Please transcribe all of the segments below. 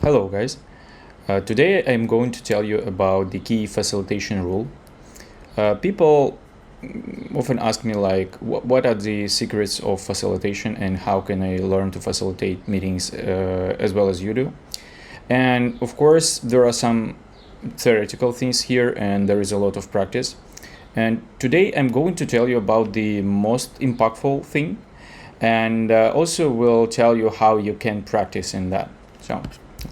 Hello guys, today I'm going to tell you about the key facilitation rule. People often ask me like, what are the secrets of facilitation and how can I learn to facilitate meetings as well as you do? And of course, there are some theoretical things here and there is a lot of practice. And today I'm going to tell you about the most impactful thing and also will tell you how you can practice in that. So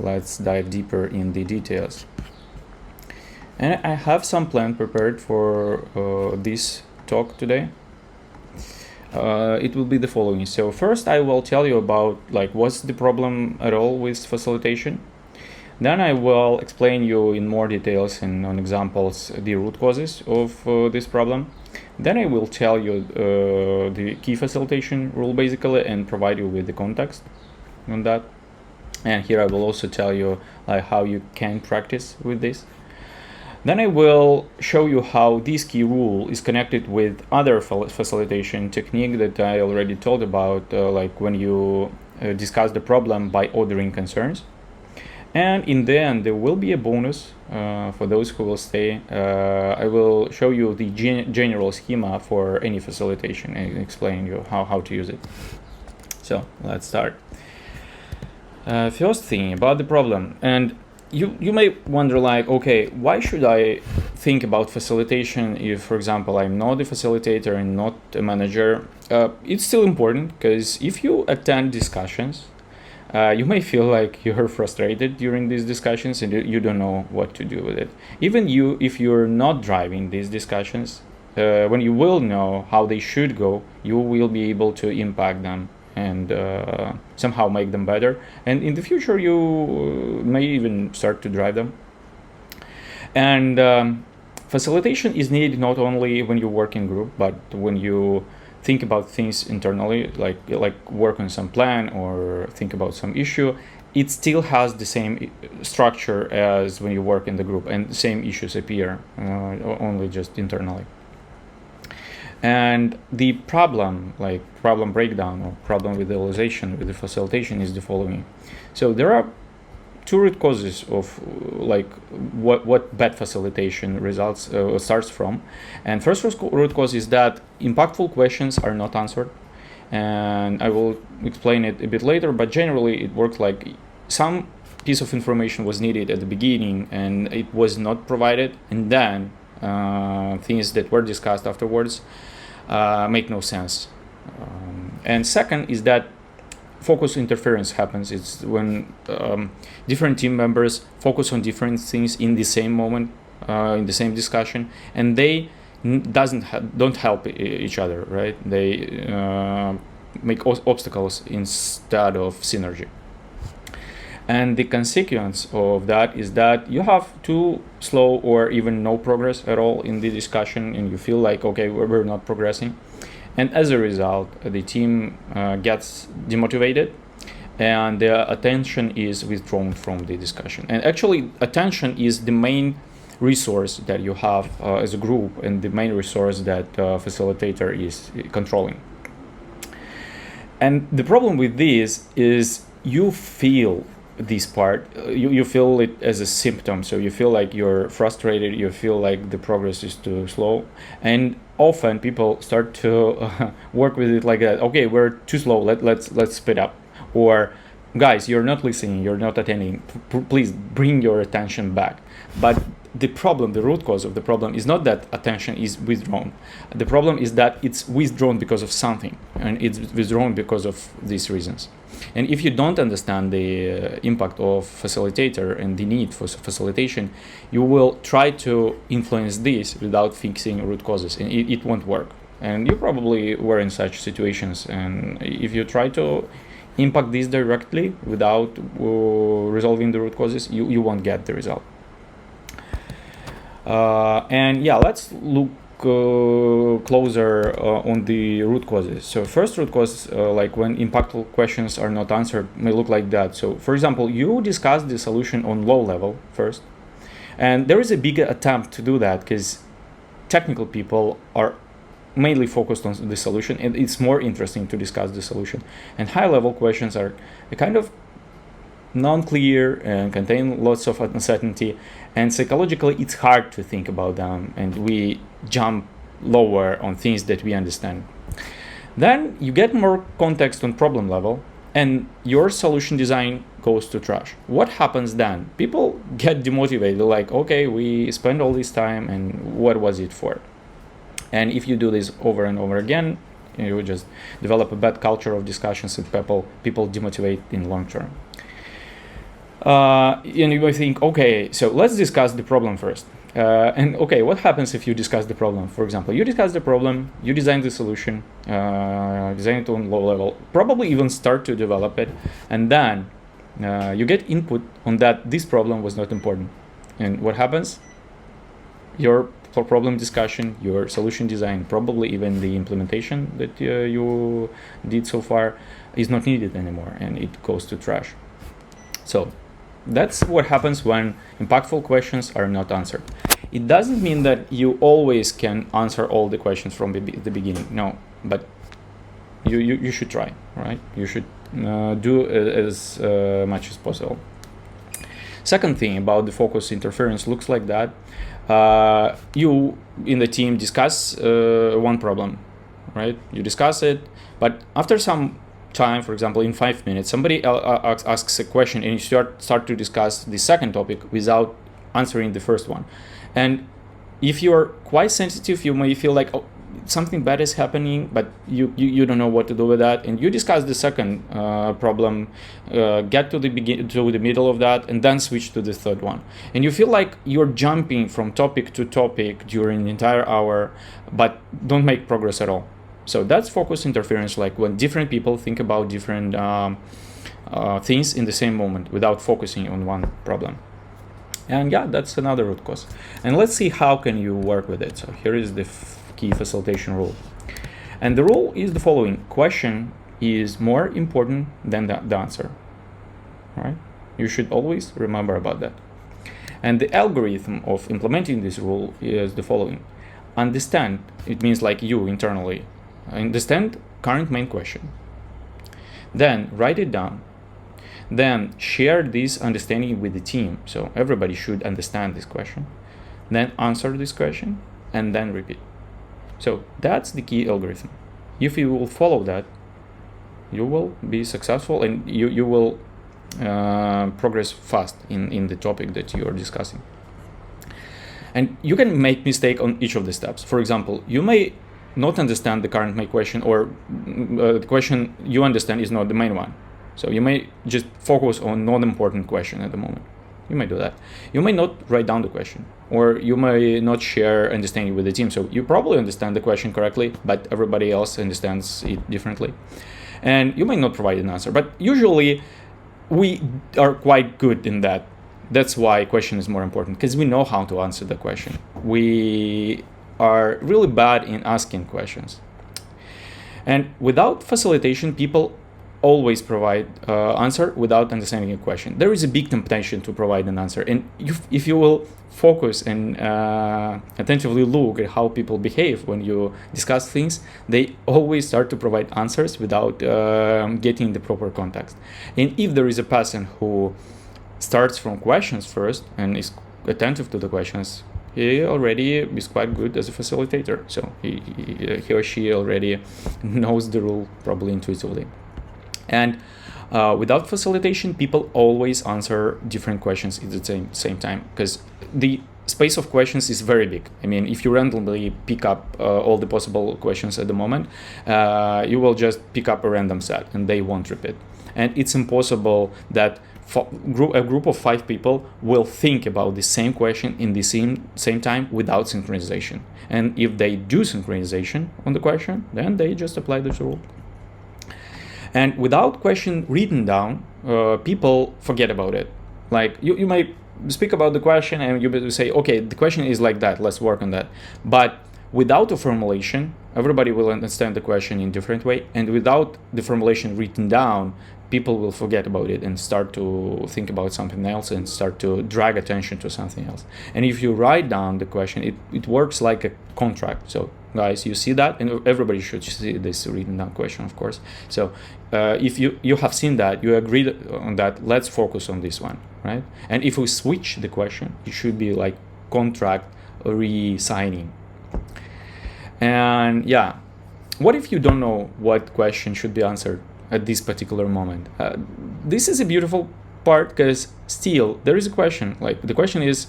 let's dive deeper in the details. And I have some plan prepared for this talk today. It will be the following. So first I will tell you about like what's the problem at all with facilitation. Then I will explain you in more details and on examples the root causes of this problem. Then I will tell you the key facilitation rule basically and provide you with the context on that. And here I will also tell you like how you can practice with this. Then I will show you how this key rule is connected with other facilitation technique that I already told about, like when you discuss the problem by ordering concerns. And in the end, there will be a bonus for those who will stay. I will show you the general schema for any facilitation and explain you how to use it. So let's start. First thing about the problem, and you may wonder like, okay, why should I think about facilitation if, for example, I'm not a facilitator and not a manager? It's still important because if you attend discussions, you may feel like you're frustrated during these discussions and you don't know what to do with it. Even if you're not driving these discussions, when you will know how they should go, you will be able to impact them and somehow make them better. And in the future, you may even start to drive them. And facilitation is needed not only when you work in group, but when you think about things internally, like work on some plan or think about some issue. It still has the same structure as when you work in the group, and the same issues appear only just internally. And the problem, like problem breakdown or problem with the realization with the facilitation, is the following. So there are two root causes of like what bad facilitation results starts from. And first root cause is that impactful questions are not answered. And I will explain it a bit later, but generally it works like some piece of information was needed at the beginning and it was not provided, and then things that were discussed afterwards make no sense. And second is that focus interference happens. It's when different team members focus on different things in the same moment, in the same discussion, and they don't help each other, right? They make obstacles instead of synergy. And the consequence of that is that you have too slow or even no progress at all in the discussion, and you feel like, okay, we're not progressing. And as a result, the team gets demotivated and their attention is withdrawn from the discussion. And actually, attention is the main resource that you have as a group and the main resource that facilitator is controlling. And the problem with this is you feel this part, you feel it as a symptom. So you feel like you're frustrated, you feel like the progress is too slow, and often people start to work with it like that. Okay, we're too slow, let's speed up. Or guys, you're not listening, you're not attending, please bring your attention back. But the problem, the root cause of the problem is not that attention is withdrawn. The problem is that it's withdrawn because of something, and it's withdrawn because of these reasons. And if you don't understand the impact of facilitator and the need for facilitation, you will try to influence this without fixing root causes, and it won't work. And you probably were in such situations, and if you try to impact this directly without resolving the root causes, you won't get the result. And yeah, let's look closer on the root causes. So first root cause, like when impactful questions are not answered, may look like that. So for example, you discuss the solution on low level first, and there is a big attempt to do that because technical people are mainly focused on the solution, and it's more interesting to discuss the solution. And high level questions are a kind of non-clear and contain lots of uncertainty, and psychologically it's hard to think about them, and we jump lower on things that we understand. Then you get more context on problem level, and your solution design goes to trash. What happens then? People get demotivated, like, okay, we spent all this time, and what was it for? And if you do this over and over again, you will just develop a bad culture of discussions, and people demotivate in long term. And you may think, okay, so let's discuss the problem first. And okay, what happens if you discuss the problem? For example, you discuss the problem, you design the solution, design it on low level, probably even start to develop it, and then you get input on that this problem was not important. And what happens? Your problem discussion, your solution design, probably even the implementation that you did so far is not needed anymore, and it goes to trash. So that's what happens when impactful questions are not answered. It doesn't mean that you always can answer all the questions from the beginning. No, but you should try, right? You should do as much as possible. Second thing about the focus interference looks like that. You in the team discuss one problem, right? You discuss it, but after some time, for example, in 5 minutes, somebody asks a question, and you start to discuss the second topic without answering the first one. And if you're quite sensitive, you may feel like, oh, something bad is happening, but you don't know what to do with that, and you discuss the second problem, get to the middle of that, and then switch to the third one. And you feel like you're jumping from topic to topic during the entire hour, but don't make progress at all. So that's focus interference, like when different people think about different things in the same moment without focusing on one problem. And yeah, that's another root cause. And let's see how can you work with it. So here is the key facilitation rule. And the rule is the following: question is more important than the answer. All right? You should always remember about that. And the algorithm of implementing this rule is the following: understand, it means like you internally, understand current main question. Then write it down. Then share this understanding with the team. So everybody should understand this question. Then answer this question, and then repeat. So that's the key algorithm. If you will follow that, you will be successful, and you will progress fast in the topic that you are discussing. And you can make mistake on each of the steps. For example, you may not understand the current main question, or the question you understand is not the main one. So you may just focus on non-important question at the moment. You may do that. You may not write down the question, or you may not share understanding with the team. So you probably understand the question correctly, but everybody else understands it differently. And you may not provide an answer, but usually we are quite good in that. That's why question is more important, because we know how to answer the question. We are really bad in asking questions. And without facilitation, people always provide answer without understanding a question. There is a big temptation to provide an answer, and if you will focus and attentively look at how people behave when you discuss things, they always start to provide answers without getting the proper context. And if there is a person who starts from questions first and is attentive to the questions, he already is quite good as a facilitator. So he or she already knows the rule probably intuitively. And without facilitation, people always answer different questions at the same time, because the space of questions is very big. I mean, if you randomly pick up all the possible questions at the moment, you will just pick up a random set and they won't repeat. And it's impossible that a group of 5 people will think about the same question in the same time without synchronization. And if they do synchronization on the question, then they just apply this rule. And without question written down, people forget about it. Like you may speak about the question and you will say, okay, the question is like that, let's work on that. But without a formulation, everybody will understand the question in a different way. And without the formulation written down, people will forget about it and start to think about something else and start to drag attention to something else. And if you write down the question, it works like a contract. So guys, you see that, and everybody should see this written down question, of course. So if you have seen that, you agreed on that, let's focus on this one, right? And if we switch the question, it should be like contract re-signing. And yeah, what if you don't know what question should be answered at this particular moment? This is a beautiful part, because still there is a question. Like, the question is,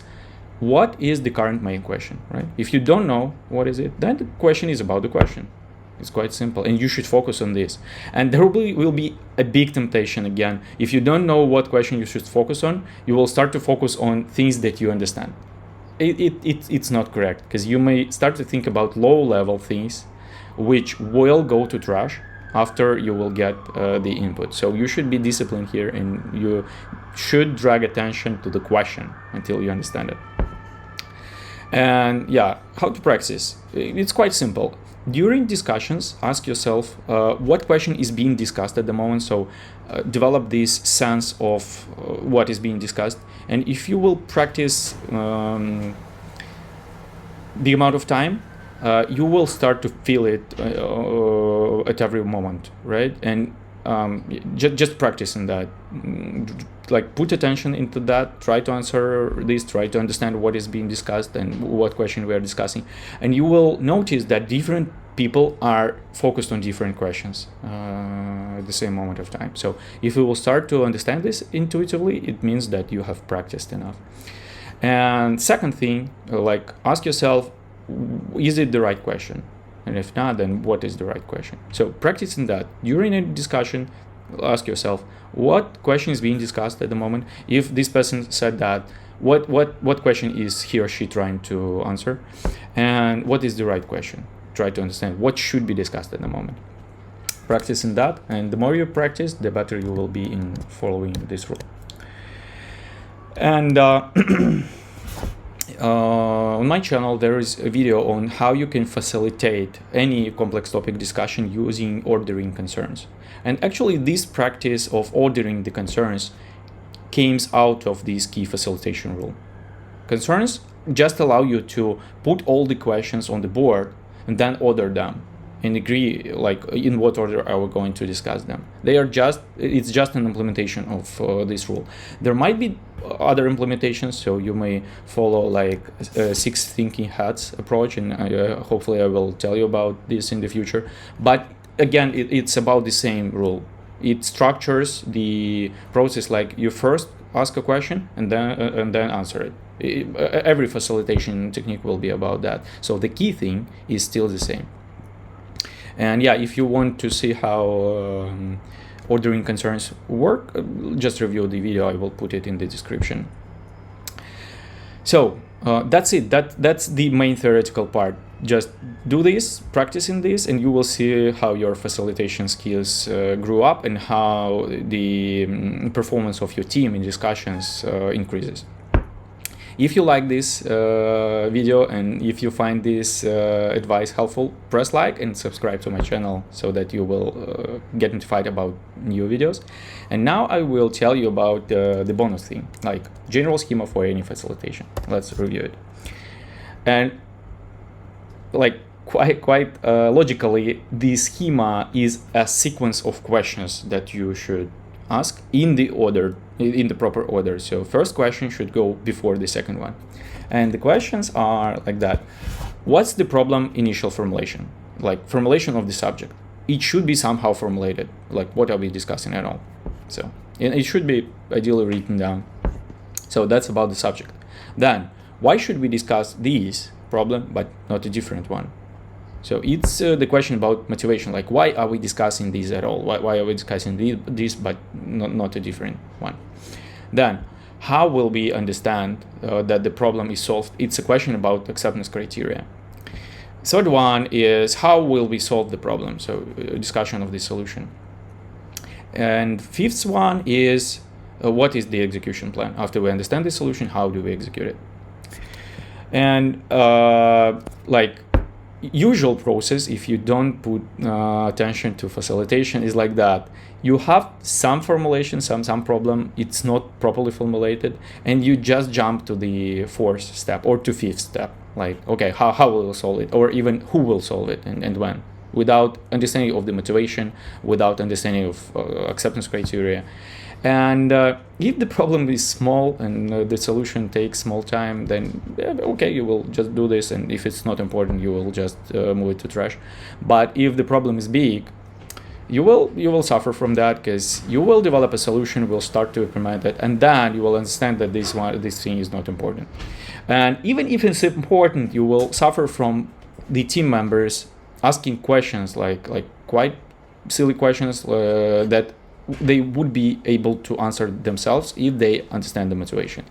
what is the current main question, right? If you don't know what is it, then the question is about the question. It's quite simple, and you should focus on this. And there will be a big temptation again. If you don't know what question you should focus on, you will start to focus on things that you understand. It's not correct, because you may start to think about low-level things, which will go to trash after you will get the input. So you should be disciplined here, and you should drag attention to the question until you understand it. And yeah, how to practice? It's quite simple. During discussions, ask yourself what question is being discussed at the moment. So develop this sense of what is being discussed. And if you will practice the amount of time, you will start to feel it at every moment, right? And just practicing that, like, put attention into that, try to answer this, try to understand what is being discussed and what question we are discussing, and you will notice that different people are focused on different questions at the same moment of time. So if you will start to understand this intuitively, it means that you have practiced enough. And second thing, like, ask yourself, is it the right question? And if not, then what is the right question? So practicing that during a discussion, ask yourself, what question is being discussed at the moment? If this person said that, what question is he or she trying to answer? And what is the right question? Try to understand what should be discussed at the moment. Practicing that, and the more you practice, the better you will be in following this rule. And on my channel, there is a video on how you can facilitate any complex topic discussion using ordering concerns. And actually, this practice of ordering the concerns came out of this key facilitation rule. Concerns just allow you to put all the questions on the board and then order them and agree, like, in what order are we going to discuss them. It's just an implementation of this rule. There might be other implementations, so you may follow like a 6 thinking hats approach, and hopefully I will tell you about this in the future. But again, it's about the same rule. It structures the process like you first ask a question and then answer it. Every facilitation technique will be about that. So the key thing is still the same. And yeah, if you want to see how ordering concerns work, just review the video. I will put it in the description. So that's it. That's the main theoretical part. Just do this, practicing this, and you will see how your facilitation skills grew up and how the performance of your team in discussions increases. If you like this video and if you find this advice helpful, press like and subscribe to my channel so that you will get notified about new videos. And now I will tell you about the bonus thing, like general schema for any facilitation. Let's review it. And like quite logically, the schema is a sequence of questions that you should ask in the proper order. So first question should go before the second one. And the questions are like that. What's the problem initial formulation? Like formulation of the subject. It should be somehow formulated. Like what are we discussing at all? So, and it should be ideally written down. So that's about the subject. Then, why should we discuss this problem but not a different one? So it's the question about motivation, like why are we discussing this at all? Why are we discussing this but not a different one? Then, how will we understand that the problem is solved? It's a question about acceptance criteria. Third one is how will we solve the problem? So a discussion of the solution. And fifth one is what is the execution plan? After we understand the solution, how do we execute it? And like usual process, if you don't put attention to facilitation, is like that. you have some formulation, some problem, it's not properly formulated, and you just jump to the fourth step or to fifth step, like, okay, how will we solve it, or even who will solve it and when, without understanding of the motivation, without understanding of acceptance criteria. And if the problem is small and the solution takes small time, then okay, you will just do this, and if it's not important, you will just move it to trash. But if the problem is big, you will suffer from that, because you will develop a solution, will start to implement it, and then you will understand that this thing is not important. And even if it's important, you will suffer from the team members asking questions like quite silly questions that they would be able to answer themselves if they understand the motivation.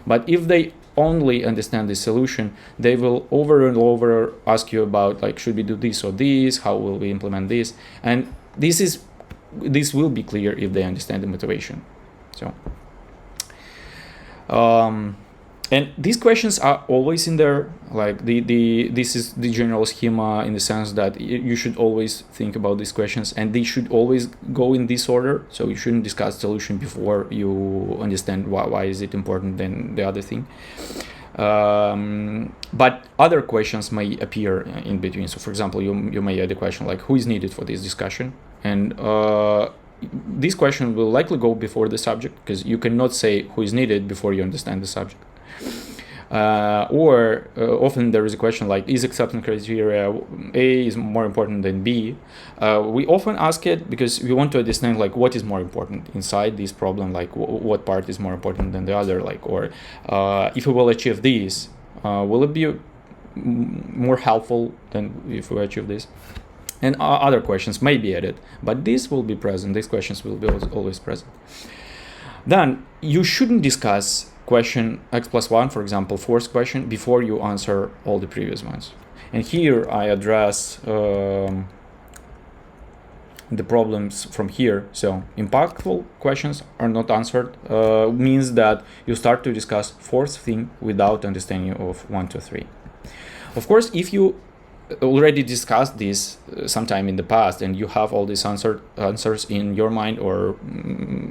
But if they only understand the solution, they will over and over ask you about, like, should we do this or this, how will we implement this, and this will be clear if they understand the motivation. So and these questions are always in there, like this is the general schema, in the sense that you should always think about these questions, and they should always go in this order. So you shouldn't discuss solution before you understand why is it important than the other thing. But other questions may appear in between. So for example, you may add a question like, who is needed for this discussion? And this question will likely go before the subject, because you cannot say who is needed before you understand the subject. Often there is a question like, is acceptance criteria A is more important than B? We often ask it because we want to understand, like, what is more important inside this problem, like what part is more important than the other, like, or if we will achieve this, will it be more helpful than if we achieve this? And other questions may be added, but these will be present. These questions will be always present. Then you shouldn't discuss question x+1, for example, fourth question, before you answer all the previous ones. And here I address the problems from here. So impactful questions are not answered, means that you start to discuss fourth thing without understanding of 1, 2, 3. Of course, if you already discussed this sometime in the past and you have all these answers in your mind, or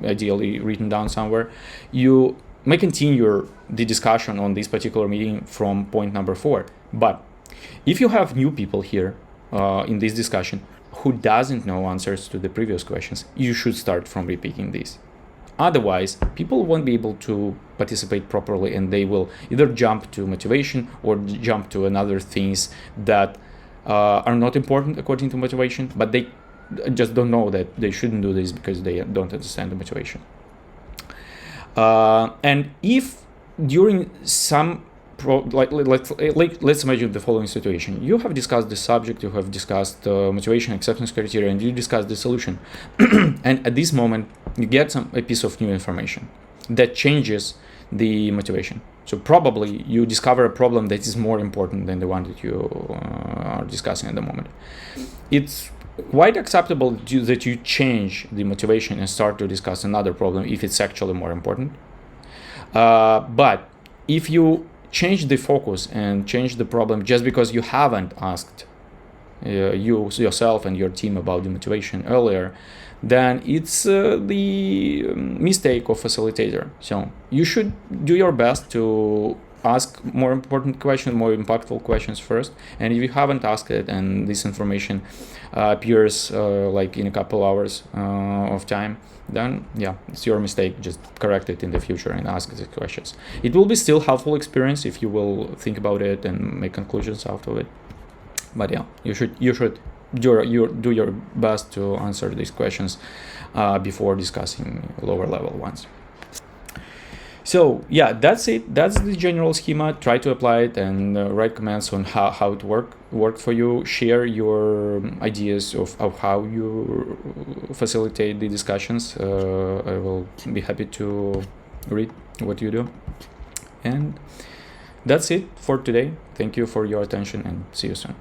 ideally written down somewhere, you may continue the discussion on this particular meeting from point number 4. But if you have new people here in this discussion who doesn't know answers to the previous questions, you should start from repeating this. Otherwise, people won't be able to participate properly, and they will either jump to motivation or jump to another things that are not important according to motivation, but they just don't know that they shouldn't do this because they don't understand the motivation. And if during some let's imagine the following situation: you have discussed the subject, you have discussed motivation, acceptance criteria, and you discussed the solution, and at this moment you get a piece of new information that changes the motivation. So probably you discover a problem that is more important than the one that you are discussing at the moment. It's quite acceptable that you change the motivation and start to discuss another problem if it's actually more important. But if you change the focus and change the problem just because you haven't asked yourself and your team about the motivation earlier, then it's the mistake of facilitator. So you should do your best to ask more important questions, more impactful questions first. And if you haven't asked it and this information appears like in a couple hours of time, then yeah, it's your mistake. Just correct it in the future and ask the questions. It will be still helpful experience if you will think about it and make conclusions out of it. But yeah, you should do your best to answer these questions before discussing lower level ones. So yeah, that's it. That's the general schema. Try to apply it and write comments on how it worked for you. Share your ideas of how you facilitate the discussions. I will be happy to read what you do. And that's it for today. Thank you for your attention, and see you soon.